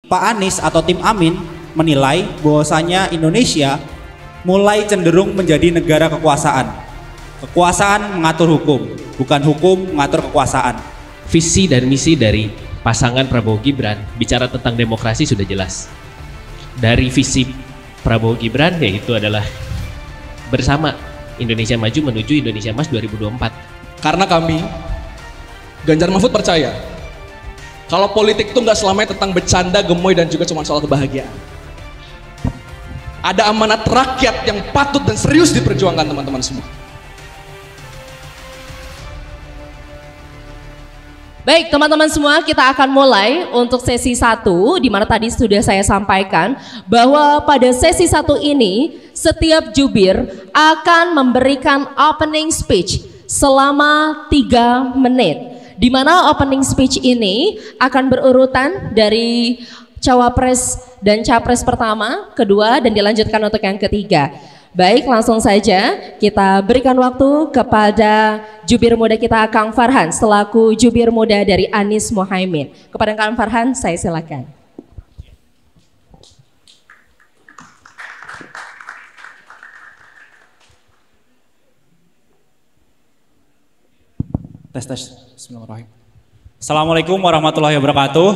Pak Anies atau tim Amin menilai bahwasanya Indonesia mulai cenderung menjadi negara kekuasaan. Kekuasaan mengatur hukum, bukan hukum mengatur kekuasaan. Visi dan misi dari pasangan Prabowo Gibran bicara tentang demokrasi sudah jelas. Dari visi Prabowo Gibran yaitu adalah bersama Indonesia Maju menuju Indonesia Emas 2024. Karena kami Ganjar Mahfud percaya kalau politik itu nggak selamanya tentang bercanda, gemoy, dan juga cuma soal kebahagiaan. Ada amanat rakyat yang patut dan serius diperjuangkan teman-teman semua. Baik teman-teman semua, kita akan mulai untuk sesi 1, di mana tadi sudah saya sampaikan bahwa pada sesi 1 ini setiap jubir akan memberikan opening speech selama 3 menit. Di mana opening speech ini akan berurutan dari cawapres dan capres pertama, kedua, dan dilanjutkan untuk yang ketiga. Baik, langsung saja kita berikan waktu kepada jubir muda kita Kang Farhan selaku jubir muda dari Anies Mohaimin. Kepada Kang Farhan, saya silakan. Tes. Bismillahirrahmanirrahim. Assalamualaikum warahmatullahi wabarakatuh.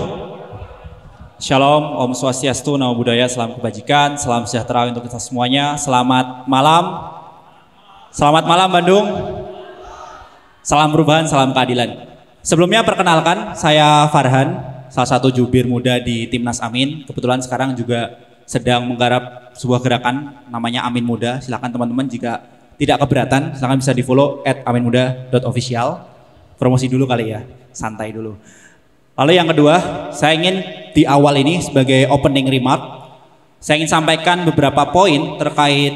Shalom, Om Swastiastu, Namo Buddhaya, salam kebajikan, salam sejahtera untuk kita semuanya. Selamat malam. Selamat malam Bandung. Salam perubahan, salam keadilan. Sebelumnya perkenalkan, saya Farhan, salah satu jubir muda di Timnas Amin. Kebetulan sekarang juga sedang menggarap sebuah gerakan namanya Amin Muda. Silakan teman-teman jika tidak keberatan, silakan bisa di-follow @aminmuda.official. Promosi dulu kali ya, santai dulu. Lalu yang kedua, saya ingin di awal ini sebagai opening remark, saya ingin sampaikan beberapa poin terkait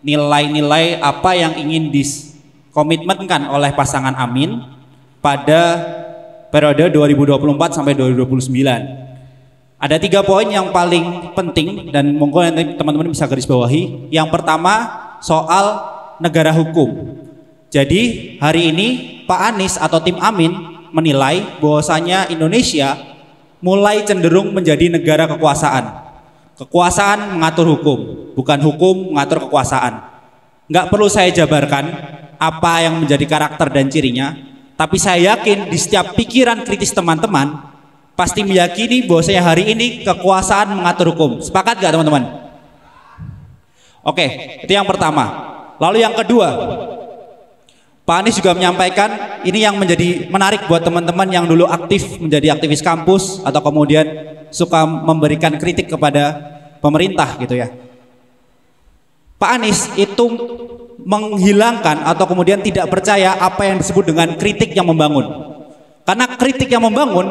nilai-nilai apa yang ingin dikomitmenkan oleh pasangan Amin pada periode 2024 sampai 2029. Ada 3 poin yang paling penting dan monggo nanti teman-teman bisa garis bawahi. Yang pertama soal negara hukum. Jadi hari ini Pak Anies atau tim Amin menilai bahwasanya Indonesia mulai cenderung menjadi negara kekuasaan. Kekuasaan mengatur hukum, bukan hukum mengatur kekuasaan. Nggak perlu saya jabarkan apa yang menjadi karakter dan cirinya, tapi saya yakin di setiap pikiran kritis teman-teman pasti meyakini bahwasanya hari ini kekuasaan mengatur hukum. Sepakat nggak teman-teman? Oke, itu yang pertama. Lalu yang kedua, Pak Anies juga menyampaikan ini yang menjadi menarik buat teman-teman yang dulu aktif menjadi aktivis kampus atau kemudian suka memberikan kritik kepada pemerintah gitu ya. Pak Anies itu menghilangkan atau kemudian tidak percaya apa yang disebut dengan kritik yang membangun. Karena kritik yang membangun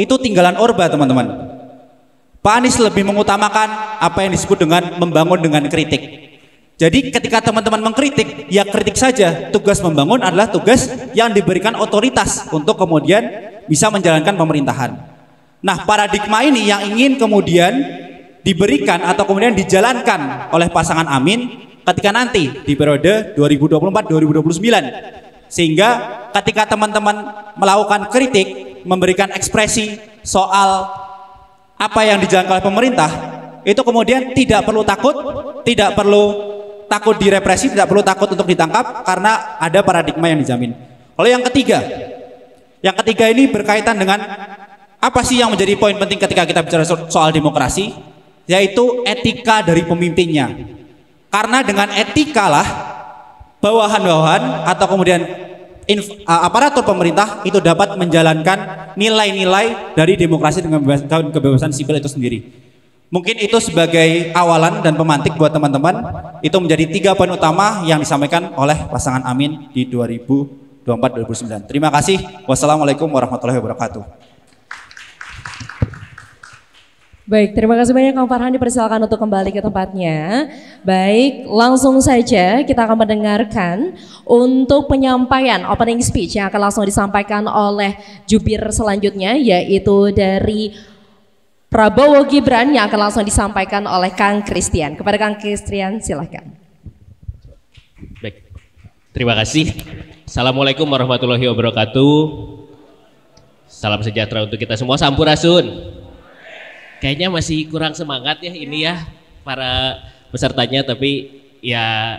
itu tinggalan Orba teman-teman. Pak Anies lebih mengutamakan apa yang disebut dengan membangun dengan kritik. Jadi ketika teman-teman mengkritik, ya kritik saja. Tugas membangun adalah tugas yang diberikan otoritas untuk kemudian bisa menjalankan pemerintahan. Nah, paradigma ini yang ingin kemudian diberikan atau kemudian dijalankan oleh pasangan Amin ketika nanti di periode 2024-2029. Sehingga ketika teman-teman melakukan kritik, memberikan ekspresi soal apa yang dijalankan oleh pemerintah, itu kemudian tidak perlu takut, tidak perlu takut direpresi, tidak perlu takut untuk ditangkap karena ada paradigma yang dijamin. Lalu yang ketiga ini berkaitan dengan apa sih yang menjadi poin penting ketika kita bicara soal demokrasi, yaitu etika dari pemimpinnya. Karena dengan etika lah bawahan-bawahan atau kemudian aparatur pemerintah itu dapat menjalankan nilai-nilai dari demokrasi dengan kebebasan sipil itu sendiri. Mungkin itu sebagai awalan dan pemantik buat teman-teman. Itu menjadi 3 poin utama yang disampaikan oleh pasangan Amin di 2024-2029. Terima kasih. Wassalamualaikum warahmatullahi wabarakatuh. Baik, terima kasih banyak Kang Farhan, dipersilakan untuk kembali ke tempatnya. Baik, langsung saja kita akan mendengarkan untuk penyampaian opening speech yang akan langsung disampaikan oleh jubir selanjutnya, yaitu dari Prabowo Gibran yang akan langsung disampaikan oleh Kang Christian. Kepada Kang Christian, silahkan. Baik, terima kasih. Assalamualaikum warahmatullahi wabarakatuh. Salam sejahtera untuk kita semua, sampurasun. Kayaknya masih kurang semangat ya ini ya para pesertanya, tapi ya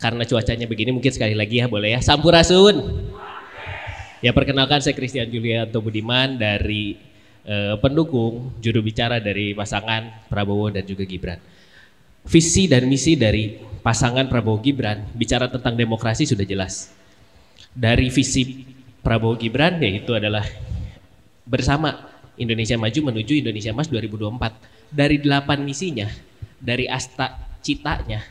karena cuacanya begini mungkin sekali lagi ya boleh ya. Sampurasun. Ya perkenalkan saya Christian Julianto Budiman dari pendukung juru bicara dari pasangan Prabowo dan juga Gibran. Visi dan misi dari pasangan Prabowo Gibran bicara tentang demokrasi sudah jelas. Dari visi Prabowo Gibran yaitu adalah bersama Indonesia Maju menuju Indonesia Emas 2024. Dari 8 misinya, dari asta citanya,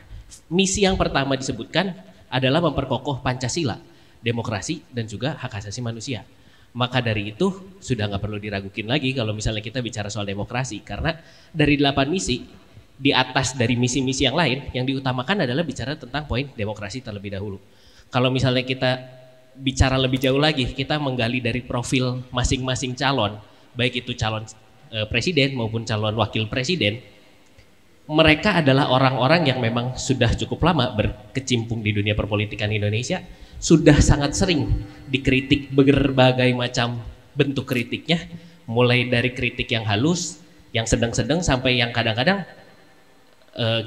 misi yang pertama disebutkan adalah memperkokoh Pancasila, demokrasi dan juga hak asasi manusia. Maka dari itu sudah nggak perlu diragukan lagi kalau misalnya kita bicara soal demokrasi, karena dari 8 misi di atas dari misi-misi yang lain yang diutamakan adalah bicara tentang poin demokrasi terlebih dahulu. Kalau misalnya kita bicara lebih jauh lagi, kita menggali dari profil masing-masing calon, baik itu calon presiden maupun calon wakil presiden, mereka adalah orang-orang yang memang sudah cukup lama berkecimpung di dunia perpolitikan Indonesia, sudah sangat sering dikritik berbagai macam bentuk kritiknya, mulai dari kritik yang halus, yang sedang-sedang, sampai yang kadang-kadang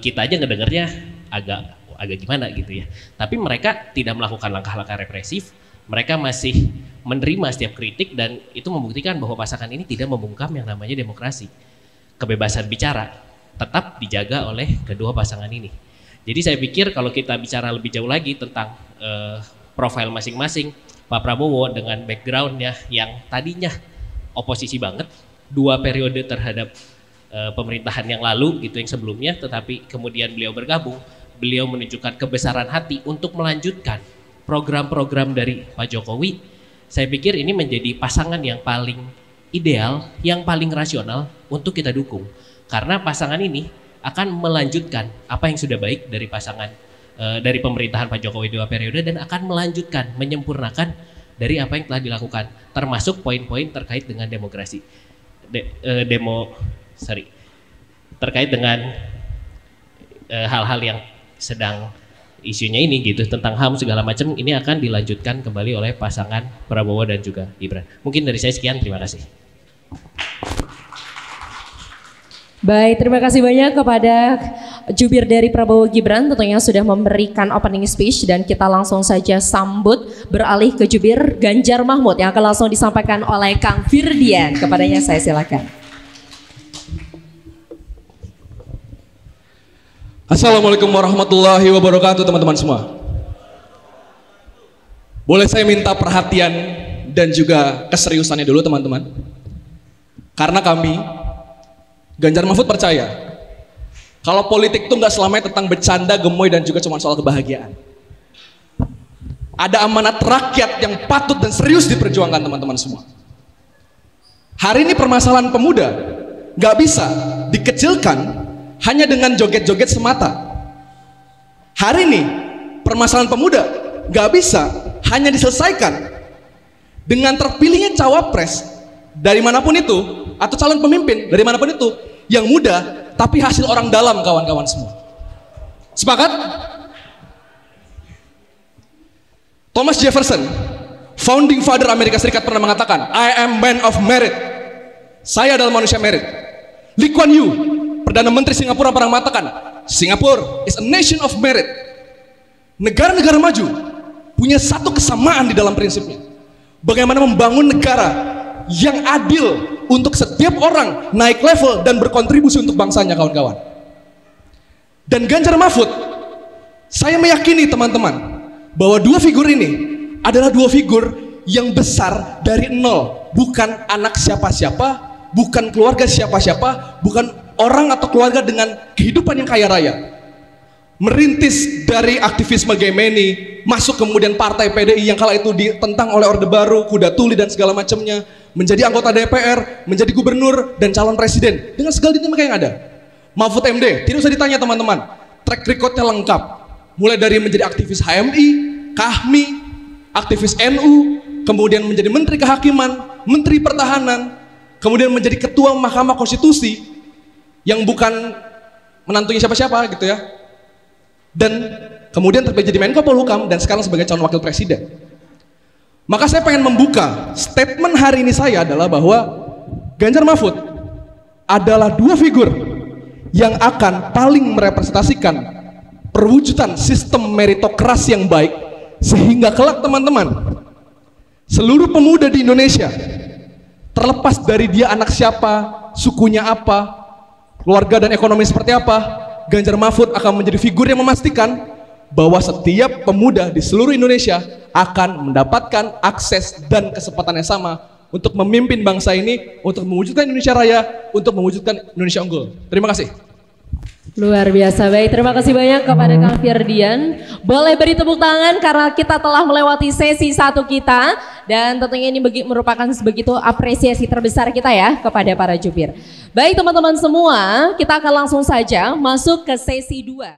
kita aja ngedengarnya agak gimana gitu ya. Tapi mereka tidak melakukan langkah-langkah represif, mereka masih menerima setiap kritik dan itu membuktikan bahwa pasangan ini tidak membungkam yang namanya demokrasi. Kebebasan bicara tetap dijaga oleh kedua pasangan ini. Jadi saya pikir kalau kita bicara lebih jauh lagi tentang profil masing-masing, Pak Prabowo dengan backgroundnya yang tadinya oposisi banget, 2 periode terhadap pemerintahan yang lalu gitu yang sebelumnya, tetapi kemudian beliau bergabung, beliau menunjukkan kebesaran hati untuk melanjutkan program-program dari Pak Jokowi. Saya pikir ini menjadi pasangan yang paling ideal, yang paling rasional untuk kita dukung. Karena pasangan ini akan melanjutkan apa yang sudah baik dari pasangan dari pemerintahan Pak Jokowi 2 periode dan akan melanjutkan, menyempurnakan dari apa yang telah dilakukan, termasuk poin-poin terkait dengan demokrasi. Terkait dengan hal-hal yang sedang isunya ini gitu tentang HAM segala macam, ini akan dilanjutkan kembali oleh pasangan Prabowo dan juga Gibran. Mungkin dari saya sekian, terima kasih. Baik, terima kasih banyak kepada jubir dari Prabowo Gibran tentunya sudah memberikan opening speech, dan kita langsung saja sambut beralih ke jubir Ganjar Mahfud yang akan langsung disampaikan oleh Kang Firdian. Kepadanya saya silakan. Assalamualaikum warahmatullahi wabarakatuh teman-teman semua. Boleh saya minta perhatian dan juga keseriusannya dulu teman-teman. Karena kami, Ganjar Mahfud percaya kalau politik itu nggak selamanya tentang bercanda, gemoy dan juga cuma soal kebahagiaan. Ada amanat rakyat yang patut dan serius diperjuangkan teman-teman semua. Hari ini permasalahan pemuda nggak bisa dikecilkan hanya dengan joget-joget semata. Hari ini permasalahan pemuda gak bisa hanya diselesaikan dengan terpilihnya cawapres dari manapun itu, atau calon pemimpin dari manapun itu yang muda tapi hasil orang dalam, kawan-kawan semua. Sepakat? Thomas Jefferson, founding father Amerika Serikat, pernah mengatakan, I am man of merit. Saya adalah manusia merit. Lee Kuan Yew, Perdana Menteri Singapura, pernah mengatakan, Singapore is a nation of merit. Negara-negara maju punya satu kesamaan di dalam prinsipnya. Bagaimana membangun negara yang adil untuk setiap orang naik level dan berkontribusi untuk bangsanya, kawan-kawan. Dan Ganjar Mahfud, saya meyakini teman-teman bahwa 2 figur ini adalah 2 figur yang besar dari nol. Bukan anak siapa-siapa, bukan keluarga siapa-siapa, bukan orang atau keluarga dengan kehidupan yang kaya raya. Merintis dari aktivisme Gemini, masuk kemudian partai PDI yang kala itu ditentang oleh Orde Baru, Kuda Tuli dan segala macamnya, menjadi anggota DPR, menjadi gubernur dan calon presiden dengan segala dinamika yang ada. Mahfud MD, tidak usah ditanya teman-teman, track recordnya lengkap. Mulai dari menjadi aktivis HMI, KAHMI, aktivis NU, kemudian menjadi Menteri Kehakiman, Menteri Pertahanan, kemudian menjadi Ketua Mahkamah Konstitusi, yang bukan menantunya siapa-siapa gitu ya. Dan kemudian terpilih jadi Menko Polhukam dan sekarang sebagai calon wakil presiden. Maka saya pengen membuka statement hari ini saya adalah bahwa Ganjar Mahfud adalah dua figur yang akan paling merepresentasikan perwujudan sistem meritokrasi yang baik, sehingga kelak teman-teman, seluruh pemuda di Indonesia, terlepas dari dia anak siapa, sukunya apa, keluarga dan ekonomi seperti apa, Ganjar Mahfud akan menjadi figur yang memastikan bahwa setiap pemuda di seluruh Indonesia akan mendapatkan akses dan kesempatan yang sama untuk memimpin bangsa ini, untuk mewujudkan Indonesia Raya, untuk mewujudkan Indonesia Unggul. Terima kasih. Luar biasa, baik. Terima kasih banyak kepada Kang Firdian. Boleh beri tepuk tangan karena kita telah melewati sesi 1 kita. Dan tentunya ini merupakan begitu apresiasi terbesar kita ya kepada para jubir. Baik teman-teman semua, kita akan langsung saja masuk ke sesi 2.